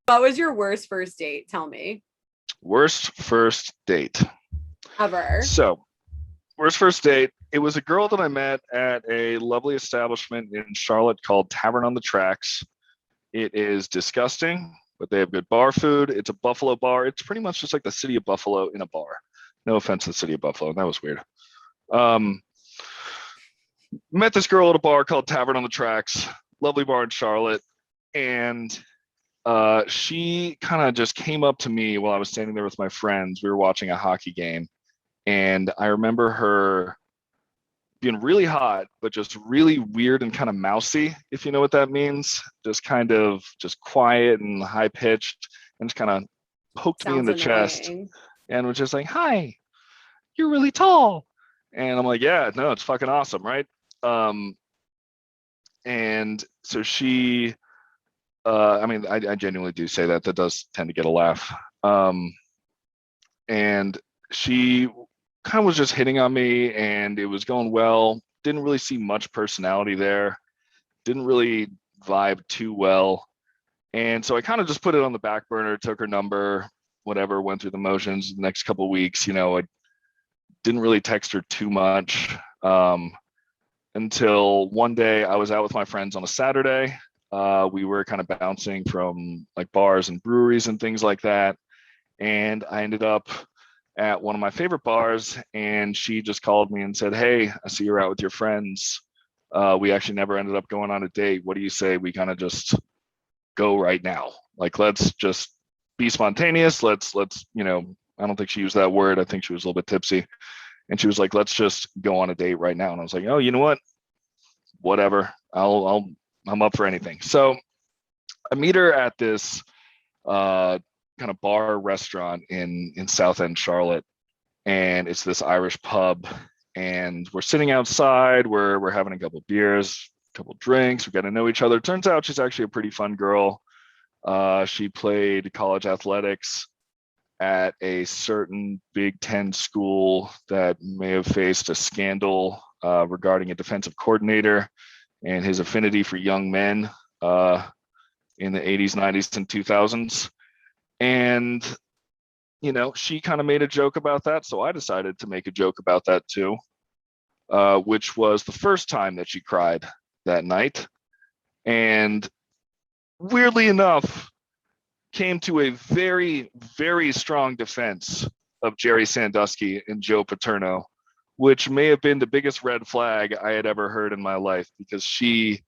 What was your worst first date? Tell me. Worst first date. Ever. So, worst first date. It was a girl that I met at a lovely establishment in Charlotte called Tavern on the Tracks. It is disgusting, but they have good bar food. It's a Buffalo bar. It's pretty much just like the city of Buffalo in a bar. No offense to the city of Buffalo. That was weird. Um, Met this girl at a bar called Tavern on the Tracks. Lovely bar in Charlotte. And she kind of just came up to me while I was standing there with my friends. We were watching a hockey game. And I remember her being really hot, but just really weird and kind of mousy, if you know what that means. Just kind of just quiet and high pitched, and just kind of poked me in Sounds the chest annoying. and was just like, "Hi, you're really tall." And I'm like, "Yeah, no, it's fucking awesome, right?" Um, and so she, I mean, I genuinely do say that. That does tend to get a laugh. And she kind of was just hitting on me, and it was going well. Didn't really see much personality there. Didn't really vibe too well. And so I kind of just put it on the back burner, took her number, whatever, went through the motions. The next couple of weeks, I didn't really text her too much, until one day I was out with my friends on a Saturday. We were kind of bouncing from like bars and breweries and things like that. And I ended up at one of my favorite bars, and she just called me and said, "Hey, I see you're out with your friends. We actually never ended up going on a date. What do you say we kind of just go right now? Like, let's just be spontaneous. Let's, I don't think she used that word. I think she was a little bit tipsy. And she was like, let's just go on a date right now." And I was like, "Oh, you know what? Whatever. I'm up for anything." So I meet her at this kind of bar restaurant in South End Charlotte, and it's this Irish pub. And we're sitting outside. We're having a couple beers, a couple drinks. We're getting to know each other. Turns out she's actually a pretty fun girl. She played college athletics at a certain Big Ten school that may have faced a scandal regarding a defensive coordinator and his affinity for young men in the 80s, 90s, and 2000s. And, she kind of made a joke about that. So I decided to make a joke about that too, which was the first time that she cried that night. And weirdly enough, came to a very, very strong defense of Jerry Sandusky and Joe Paterno, which may have been the biggest red flag I had ever heard in my life, because she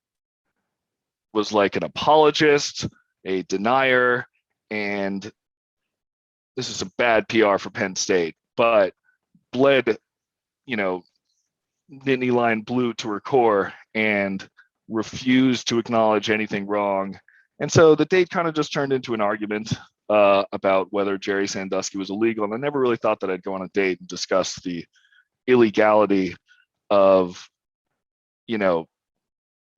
was like an apologist, a denier, and this is a bad PR for Penn State, but bled, Nittany Lion blue to her core and refused to acknowledge anything wrong. And so the date kind of just turned into an argument about whether Jerry Sandusky was illegal. And I never really thought that I'd go on a date and discuss the illegality of,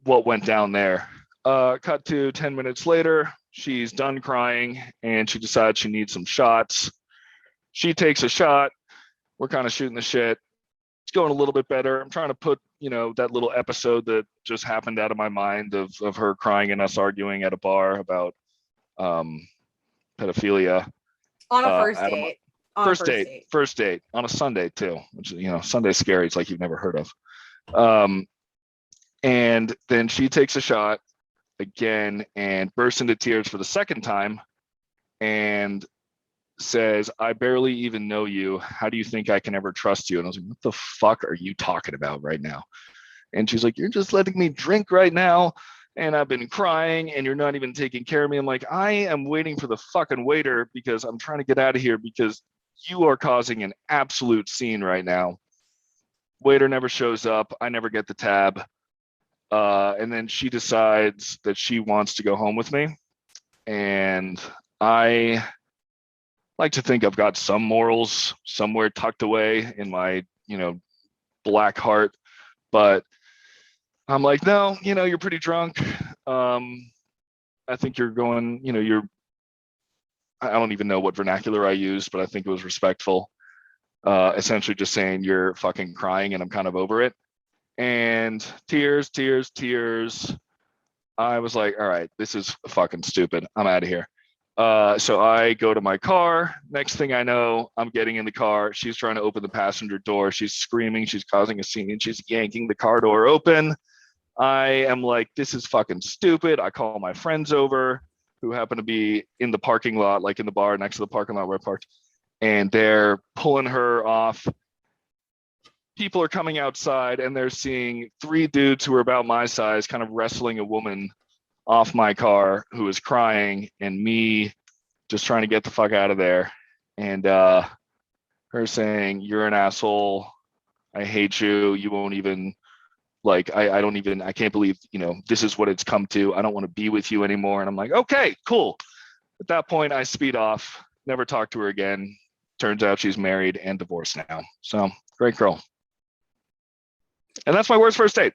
what went down there. Cut to 10 minutes later, she's done crying and she decides she needs some shots. She takes a shot. We're kind of shooting the shit. It's going a little bit better. I'm trying to put, that little episode that just happened out of my mind of her crying and us arguing at a bar about pedophilia. On a first date. First date on a Sunday too, which, Sunday's scary. It's like you've never heard of. And then she takes a shot again and bursts into tears for the second time and says, "I barely even know you. How do you think I can ever trust you?" And I was like, "What the fuck are you talking about right now?" And she's like, "You're just letting me drink right now, and I've been crying, and you're not even taking care of me." I'm like, "I am waiting for the fucking waiter because I'm trying to get out of here because you are causing an absolute scene right now." Waiter never shows up. I never get the tab. And then she decides that she wants to go home with me. And I like to think I've got some morals somewhere tucked away in my, black heart. But I'm like, "No, you're pretty drunk. I think you're going, I don't even know what vernacular I used, but I think it was respectful. Essentially just saying you're fucking crying and I'm kind of over it." And tears. I was like, all right, this is fucking stupid. I'm out of here. So I go to my car. Next thing I know, I'm getting in the car. She's trying to open the passenger door. She's screaming. She's causing a scene. She's yanking the car door open. I am like, this is fucking stupid. I call my friends over who happen to be in the parking lot, like in the bar next to the parking lot where I parked, and they're pulling her off. People are coming outside and they're seeing 3 dudes who are about my size kind of wrestling a woman off my car who is crying, and me just trying to get the fuck out of there. And her saying, "You're an asshole. I hate you. You won't even like, I can't believe, this is what it's come to. I don't want to be with you anymore." And I'm like, okay, cool. At that point, I speed off, never talk to her again. Turns out she's married and divorced now. So great girl. And that's my worst first date.